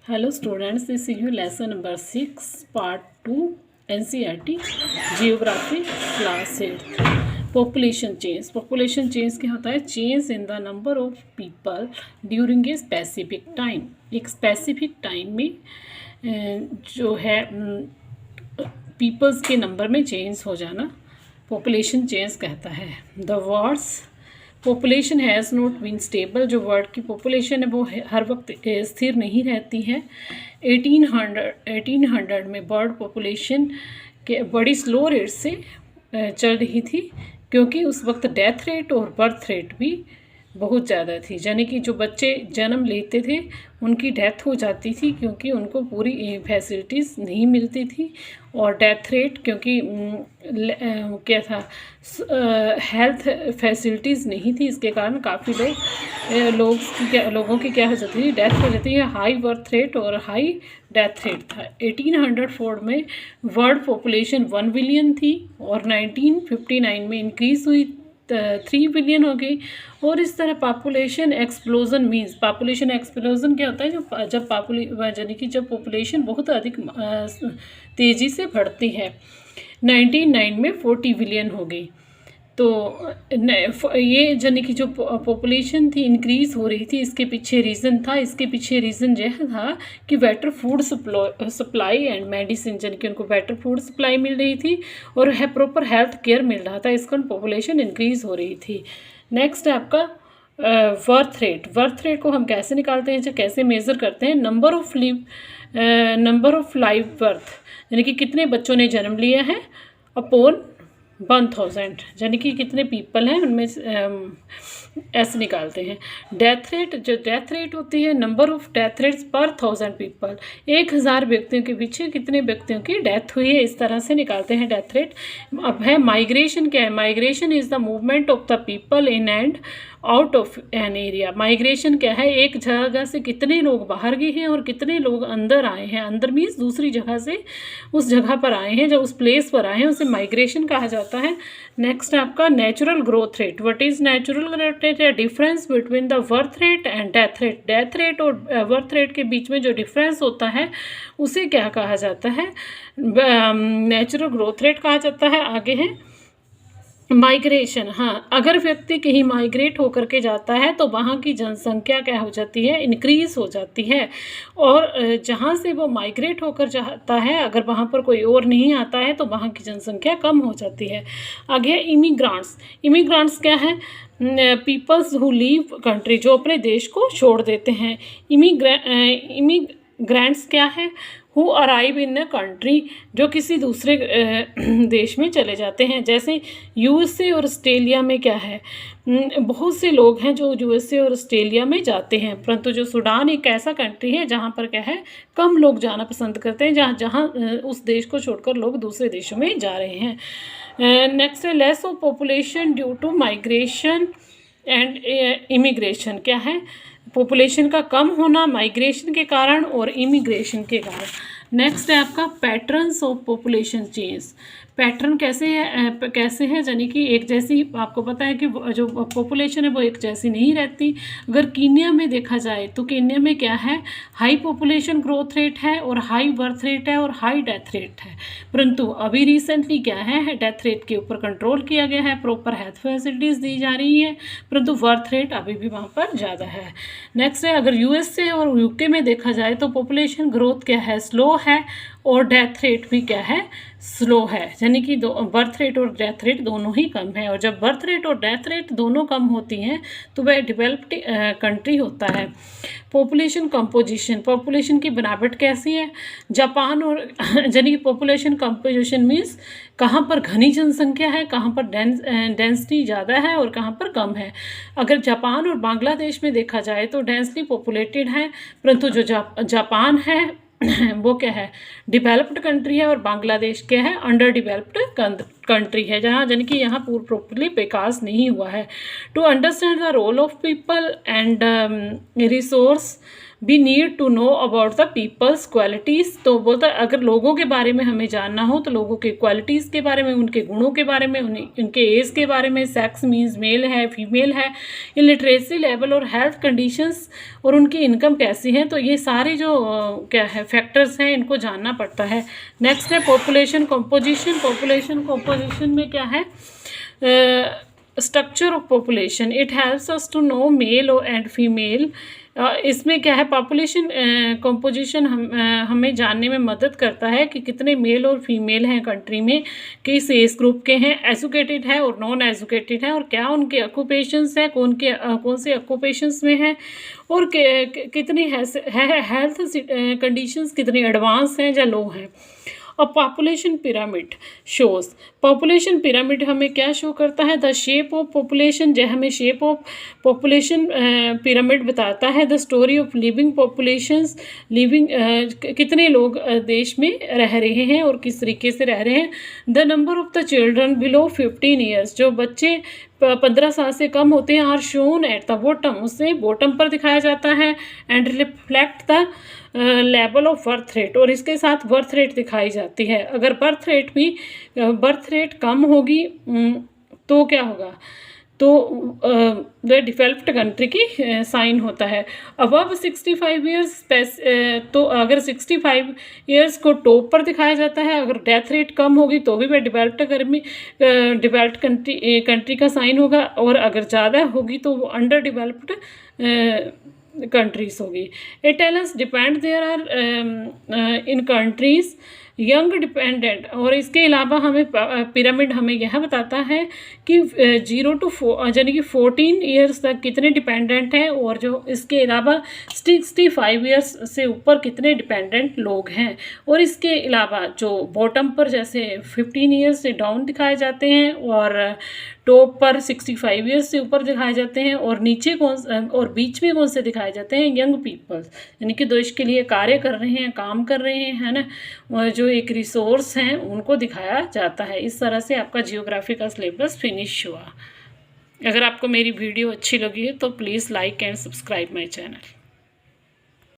Hello students, this is your lesson number 6 part 2 NCERT Geography class 8 Population change. Population change क्या होता है? Change in the number of people during a specific time. एक specific time में जो है peoples के number में change हो जाना population change कहता है. The words population has not been stable, जो वर्ल्ड की पॉपुलेशन है वो हर वक्त स्थिर नहीं रहती है. 1800 में वर्ल्ड पॉपुलेशन के बड़ी स्लो रेट से चल रही थी, क्योंकि उस वक्त डेथ रेट और बर्थ रेट भी बहुत ज़्यादा थी. यानी कि जो बच्चे जन्म लेते थे उनकी डेथ हो जाती थी, क्योंकि उनको पूरी फैसिलिटीज़ नहीं मिलती थी. और डेथ रेट क्योंकि क्या था, हेल्थ फैसिलिटीज़ नहीं थी, इसके कारण काफ़ी लोगों की क्या हो जाती थी, डेथ हो जाती है. हाई बर्थ रेट और हाई डेथ रेट था. 1804 में वर्ल्ड पॉपुलेशन 1 बिलियन थी और 1959 में इंक्रीज़ हुई 3 बिलियन हो गई. और इस तरह population explosion means, population explosion क्या होता है, जब पॉपुलेशन बहुत अधिक तेज़ी से बढ़ती है. 1909 में 40 बिलियन हो गई. तो ये यानी कि जो पॉपुलेशन थी इंक्रीज़ हो रही थी, इसके पीछे रीज़न यह था कि better food supply and medicine, यानी कि उनको बेटर फूड सप्लाई मिल रही थी और है प्रॉपर हेल्थ केयर मिल रहा था, इसका पॉपुलेशन इंक्रीज़ हो रही थी. नेक्स्ट है आपका बर्थ रेट को हम कैसे निकालते हैं, कैसे मेज़र करते हैं? नंबर ऑफ लाइव बर्थ, यानी कि कितने बच्चों ने जन्म लिया है, अपॉन 1000, यानी कि कितने पीपल हैं उनमें ऐसे निकालते हैं. डेथ रेट होती है नंबर ऑफ डेथ रेट्स पर 1000 पीपल, 1000 व्यक्तियों के पीछे कितने व्यक्तियों की डेथ हुई है, इस तरह से निकालते हैं डेथ रेट. अब है माइग्रेशन. क्या है? Migration is the movement of the people in and out of an area. Migration क्या है? एक जगह से कितने लोग बाहर गए हैं और कितने लोग अंदर आए हैं. अंदर मीन्स दूसरी जगह से उस जगह पर आए हैं, जो उस प्लेस पर आए हैं, उसे माइग्रेशन कहा जाता है. नेक्स्ट आपका natural growth rate. What is natural growth rate? Difference between the birth rate and death rate. Death rate और बर्थ रेट के बीच में जो डिफरेंस होता है उसे क्या कहा जाता है? नेचुरल ग्रोथ रेट कहा जाता है. आगे है माइग्रेशन. हाँ, अगर व्यक्ति कहीं माइग्रेट होकर के जाता है तो वहाँ की जनसंख्या क्या हो जाती है? इंक्रीज़ हो जाती है. और जहाँ से वो माइग्रेट होकर जाता है, अगर वहाँ पर कोई और नहीं आता है तो वहाँ की जनसंख्या कम हो जाती है. आगे इमिग्रांट्स क्या है? पीपल्स हु लीव कंट्री, जो अपने देश को छोड़ देते हैं. इमिग्रेंट्स क्या है? Who arrive in a country, जो किसी दूसरे देश में चले जाते हैं. जैसे यूएसए और ऑस्ट्रेलिया में क्या है, बहुत से लोग हैं जो यूएसए और ऑस्ट्रेलिया में जाते हैं, परंतु जो सूडान एक ऐसा कंट्री है जहाँ पर क्या है, कम लोग जाना पसंद करते हैं, जहाँ उस देश को छोड़कर लोग दूसरे देशों में जा रहे हैं. नेक्स्ट है less of population due to migration and immigration. क्या है? पॉपुलेशन का कम होना माइग्रेशन के कारण और इमिग्रेशन के कारण. नेक्स्ट है आपका patterns of population change. Pattern कैसे है? यानी कि एक जैसी, आपको पता है कि जो पॉपुलेशन है वो एक जैसी नहीं रहती. अगर कीनिया में देखा जाए तो कीनिया में क्या है, हाई पॉपुलेशन ग्रोथ रेट है और हाई बर्थ रेट है और हाई डेथ रेट है. परंतु अभी रिसेंटली क्या है, डेथ रेट के ऊपर कंट्रोल किया गया है, प्रॉपर हेल्थ फैसिलिटीज़ दी जा रही है, परंतु बर्थ रेट अभी भी वहाँ पर ज़्यादा है. नेक्स्ट है, अगर यूएसए और यूके में देखा जाए तो पॉपुलेशन ग्रोथ क्या है, स्लो है, और डेथ रेट भी क्या है, स्लो है. यानी कि बर्थ रेट और डेथ रेट दोनों ही कम है. और जब बर्थ रेट और डेथ रेट दोनों कम होती हैं तो वह डेवलप्ड कंट्री होता है. पॉपुलेशन कंपोजिशन, पॉपुलेशन की बनावट कैसी है? जापान और यानी कि पॉपुलेशन कंपोजिशन मीन्स कहाँ पर घनी जनसंख्या है, कहाँ पर डेंसिटी ज़्यादा है और कहाँ पर कम है. अगर जापान और बांग्लादेश में देखा जाए तो डेंसली पॉपुलेटेड है, परंतु जो जापान है वो क्या है, डेवलप्ड कंट्री है, और बांग्लादेश क्या है, अंडर डेवलप्ड कंट्री है, जहाँ यानी कि यहाँ प्रॉपर्ली विकास नहीं हुआ है. To understand the role of people and resource we need to know about the people's qualities. तो बोलता है अगर लोगों के बारे में हमें जानना हो तो लोगों के क्वालिटीज़ के बारे में, उनके गुणों के बारे में, उनके एज के बारे में, सेक्स मीन्स मेल है फीमेल है, लिटरेसी लेवल और हेल्थ कंडीशंस और उनकी इनकम कैसी है। तो ये सारे जो क्या है फैक्टर्स हैं इनको जानना पड़ता है। नेक्स्ट है पॉपुलेशन कंपोजिशन। पॉपुलेशन कंपोजिशन में क्या है, structure of population, it helps us to know male and female. इसमें क्या है पॉपुलेशन कंपोजिशन हमें जानने में मदद करता है कि कितने मेल और फीमेल हैं कंट्री में, किस एज ग्रुप के हैं, एजुकेटेड है और नॉन एजुकेटेड है, और क्या उनके ऑक्यूपेशंस है, कौन से ऑक्यूपेशंस में हैं, और कितनी हेल्थ कंडीशंस कितनी एडवांस हैं या लो हैं। और population pyramid shows, population pyramid हमें क्या शो करता है, द शेप ऑफ पॉपुलेशन, जो हमें शेप ऑफ पॉपुलेशन पिरामिड बताता है। The story of living populations, living कितने लोग देश में रह रहे हैं और किस तरीके से रह रहे हैं। The number of the children below 15 years, जो बच्चे 15 साल से कम होते हैं, are shown at the bottom, उससे बॉटम पर दिखाया जाता है। And reflect the level of birth rate, और इसके साथ बर्थ रेट दिखाई जाती है। अगर बर्थ रेट कम होगी तो क्या होगा, तो द डेवलप्ड कंट्री की साइन होता है। अबव 65 ईयर्स, तो अगर 65 ईयर्स को टॉप पर दिखाया जाता है। अगर डेथ रेट कम होगी तो भी वह डेवलप्ड कंट्री का साइन होगा, और अगर ज़्यादा होगी तो वो अंडर डेवलप्ड कंट्रीज होगी। It tells depend there are in countries young dependent, और इसके अलावा हमें पिरामिड हमें यह बताता है कि 0 to 4 यानी कि 14 ईयर्स तक कितने डिपेंडेंट हैं, और जो इसके अलावा 65 ईयर्स से ऊपर कितने डिपेंडेंट लोग हैं। और इसके अलावा जो बॉटम पर जैसे 15 ईयर्स से डाउन दिखाए जाते हैं, और टॉप पर 65 ईयर्स से ऊपर दिखाए जाते हैं, और नीचे और बीच में कौन से दिखाए जाते हैं, यंग पीपल्स, यानी कि देश के लिए कार्य कर रहे हैं, काम कर रहे हैं, है ना, जो एक रिसोर्स हैं उनको दिखाया जाता है। इस तरह से आपका जियोग्राफी का सिलेबस फिनिश हुआ। अगर आपको मेरी वीडियो अच्छी लगी है तो please like and subscribe my channel.